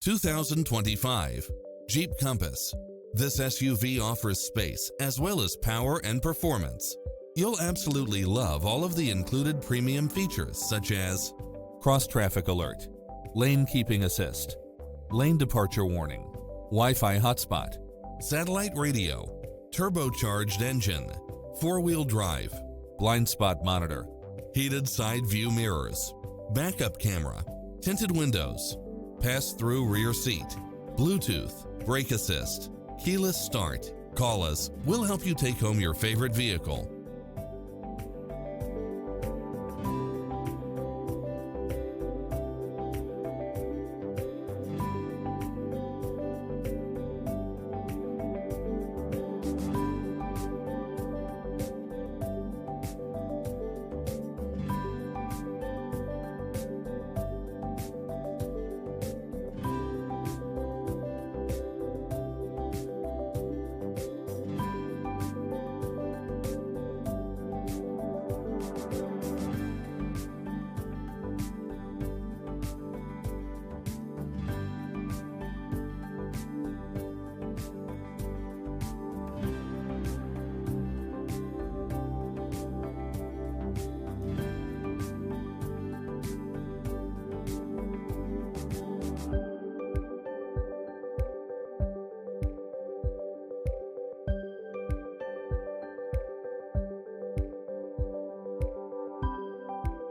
2025 Jeep Compass. This SUV offers space as well as power and performance. You'll absolutely love all of the included premium features such as cross-traffic alert, lane keeping assist, lane departure warning, Wi-Fi hotspot, satellite radio, turbocharged engine, four-wheel drive, blind spot monitor, heated side view mirrors, backup camera, tinted windows, pass-through rear seat, Bluetooth, brake assist, keyless start. Call us. We'll help you take home your favorite vehicle.